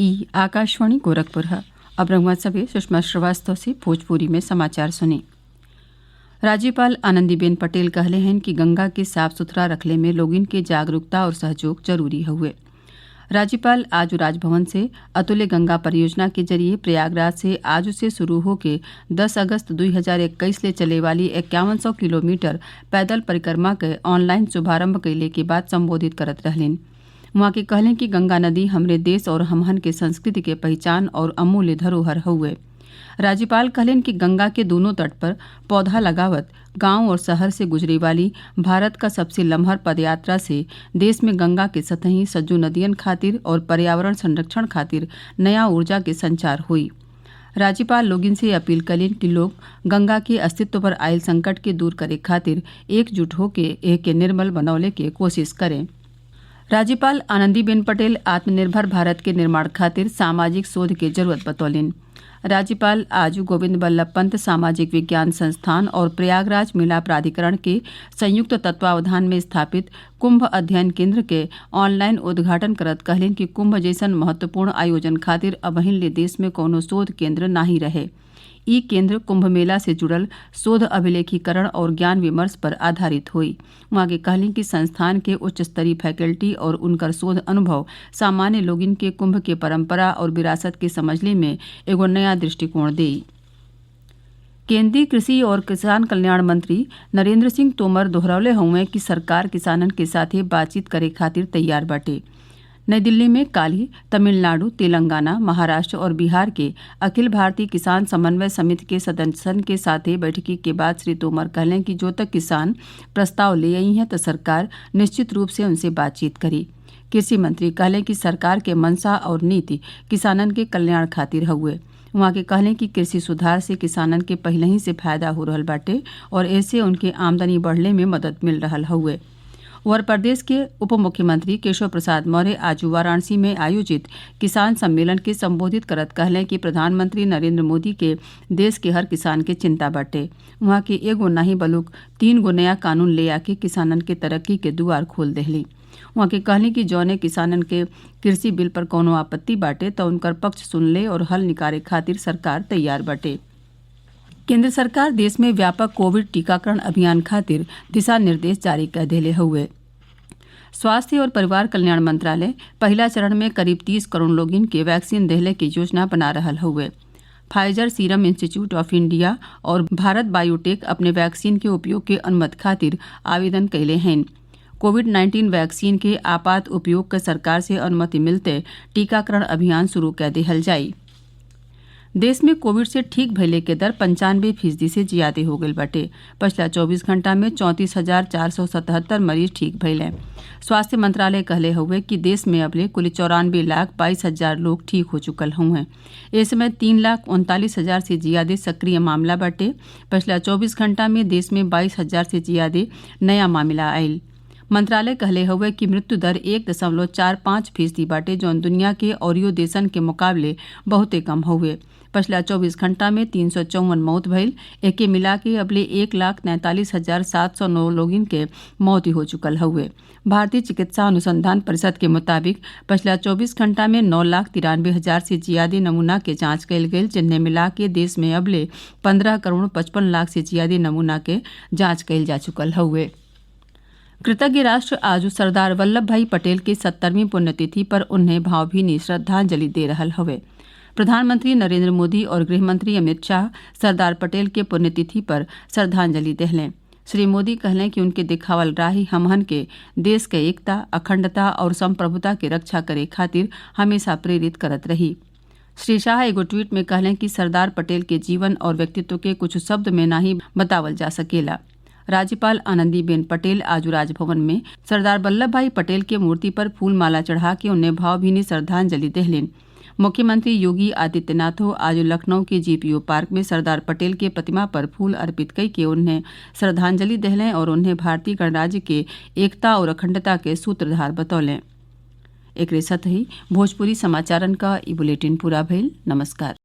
ई आकाशवाणी गोरखपुर है। अब रंगवा सभे सुषमा श्रीवास्तव से भोजपुरी में समाचार सुने। राज्यपाल आनंदीबेन पटेल कहले हैं कि गंगा के साफ सुथरा रखले में लोगिन के जागरूकता और सहयोग जरूरी हुए। राज्यपाल आज राजभवन से अतुल्य गंगा परियोजना के जरिए प्रयागराज से आज से शुरू होकर 10 अगस्त 2021 ले चले वाली 5100 किलोमीटर पैदल परिक्रमा के ऑनलाइन शुभारंभ कैले के बाद संबोधित करत रहलिन। वहाँ के कहलें कि गंगा नदी हमरे देश और हमहन के संस्कृति के पहचान और अमूल्य धरोहर हुए। राज्यपाल कहलें कि गंगा के दोनों तट पर पौधा लगावत गांव और शहर से गुजरे वाली भारत का सबसे लम्हर पदयात्रा से देश में गंगा के सतही सज्जू नदियन खातिर और पर्यावरण संरक्षण खातिर नया ऊर्जा के संचार हुई। राज्यपाल लोगिन से अपील कलें कि लोग गंगा के अस्तित्व पर आयल संकट के दूर करे खातिर एकजुट होके एक निर्मल बनौले के कोशिश करें। राज्यपाल आनंदीबेन पटेल आत्मनिर्भर भारत के निर्माण खातिर सामाजिक शोध के जरूरत बतौलिन। राज्यपाल आज गोविंद बल्लभ पंत सामाजिक विज्ञान संस्थान और प्रयागराज मेला प्राधिकरण के संयुक्त तत्वावधान में स्थापित कुंभ अध्ययन केंद्र के ऑनलाइन उद्घाटन करत कहलें कि कुंभ जैसन महत्वपूर्ण आयोजन खातिर अबहिन ले देश में कोनो शोध केंद्र नाही रहे। ई केंद्र कुंभ मेला से जुड़ल शोध अभिलेखीकरण और ज्ञान विमर्श पर आधारित हुई। वहाँ के कहलें कि संस्थान के उच्च स्तरीय फैकल्टी और उनकर शोध अनुभव सामान्य लोगिन के कुंभ के परंपरा और विरासत के समझले में एगो नया दृष्टिकोण देई। केंद्रीय कृषि और किसान कल्याण मंत्री नरेंद्र सिंह तोमर दोहरौले हुए कि सरकार किसानन के साथे बातचीत करे खातिर तैयार बाटे। नई दिल्ली में काल ही तमिलनाडु, तेलंगाना, महाराष्ट्र और बिहार के अखिल भारतीय किसान समन्वय समिति के सदस्यन के साथे बैठकी के बाद श्री तोमर कहलें कि जो तक किसान प्रस्ताव ले आई हैं तो सरकार निश्चित रूप से उनसे बातचीत करी। कृषि मंत्री कहलें कि सरकार के मंशा और नीति किसानन के कल्याण खातिर हुए। वहाँ के कहलें कि कृषि सुधार से किसानन के पहले ही से फायदा हो रहल बाटे और ऐसे उनके आमदनी बढ़ले में मदद मिल रहल हुए। उत्तर प्रदेश के उप मुख्यमंत्री केशव प्रसाद मौर्य आज वाराणसी में आयोजित किसान सम्मेलन के संबोधित करत कहलें कि प्रधानमंत्री नरेंद्र मोदी के देश के हर किसान के चिंता बाटे। वहाँ के एगो नाही बलुक 3 गो नया कानून ले आके किसानन के तरक्की के दुआर खोल देहली। वहाँ के कहलें कि जौने किसानन के कृषि बिल पर कोनो आपत्ति बाटे तो उनकर पक्ष सुनले और हल निकाले खातिर सरकार तैयार बाटे। केंद्र सरकार देश में व्यापक कोविड टीकाकरण अभियान खातिर दिशा निर्देश जारी कर देले हुए। स्वास्थ्य और परिवार कल्याण मंत्रालय पहला चरण में करीब 30 करोड़ लोगिन के वैक्सीन देहले की योजना बना रहल हुए। Pfizer, serum institute of India और भारत बायोटेक अपने वैक्सीन के उपयोग के अनुमति खातिर आवेदन कैले हैं। कोविड-19 वैक्सीन के आपात उपयोग के सरकार से अनुमति मिलते टीकाकरण अभियान शुरू कर देहल जाई। देश में कोविड से ठीक भइले के दर 95% से ज्यादा हो गई बाटे। पिछला 24 घंटा में 34,477 मरीज ठीक भइले। स्वास्थ्य मंत्रालय कहले हुए कि देश में अबले कुल 94,22,000 लोग ठीक हो चुकल हुए। इस समय 3,39,000 से ज्यादा सक्रिय मामला बाटे। पिछला 24 घंटा में देश में 22,000 से ज्यादा नया मामला आयल। मंत्रालय कहले हुए कि मृत्यु दर 1.45% बाटे, जौन दुनिया के औरियो देशन के मुकाबले बहुते कम हुए। पिछला 24 घंटा में 354 मौत भइल। एके मिला के अबले 1,43,709 लोगिन के मौत हो चुकल हुए। भारतीय चिकित्सा अनुसंधान परिषद के मुताबिक पिछला 24 घंटा में 9,93,000 से ज्यादा नमूना के जांच कैल गई, जिन्हें मिला के देश में अबले 15,55,00,000 से ज्यादा नमूना के जांच कैल जा चुकल हुए। कृतज्ञ राष्ट्र आज सरदार वल्लभ भाई पटेल की 70वीं पुण्यतिथि पर उन्हें भावभीनी श्रद्धांजलि दे रहल हुए। प्रधानमंत्री नरेंद्र मोदी और गृहमंत्री अमित शाह सरदार पटेल के पुण्यतिथि पर श्रद्धांजलि देहलें। श्री मोदी कहलें कि उनके दिखावल राही हमहन के देश के एकता, अखंडता और संप्रभुता के रक्षा करे खातिर हमेशा प्रेरित करत रही। श्री शाह एगो ट्वीट में कहलें कि सरदार पटेल के जीवन और व्यक्तित्व के कुछ शब्द में नहीं बतावल जा सकेला। राज्यपाल आनंदीबेन पटेल आज राजभवन में सरदार वल्लभ भाई पटेल के मूर्ति पर फूल माला चढ़ा के उन्हें भावभीनी श्रद्धांजलि देहलें। मुख्यमंत्री योगी आदित्यनाथो आज लखनऊ के जीपीओ पार्क में सरदार पटेल के प्रतिमा पर फूल अर्पित करके उन्हें श्रद्धांजलि देहलें और उन्हें भारतीय गणराज्य के एकता और अखंडता के सूत्रधार बतौलें। एकरे साथ ही भोजपुरी समाचारन का ई बुलेटिन पूरा भइल। नमस्कार।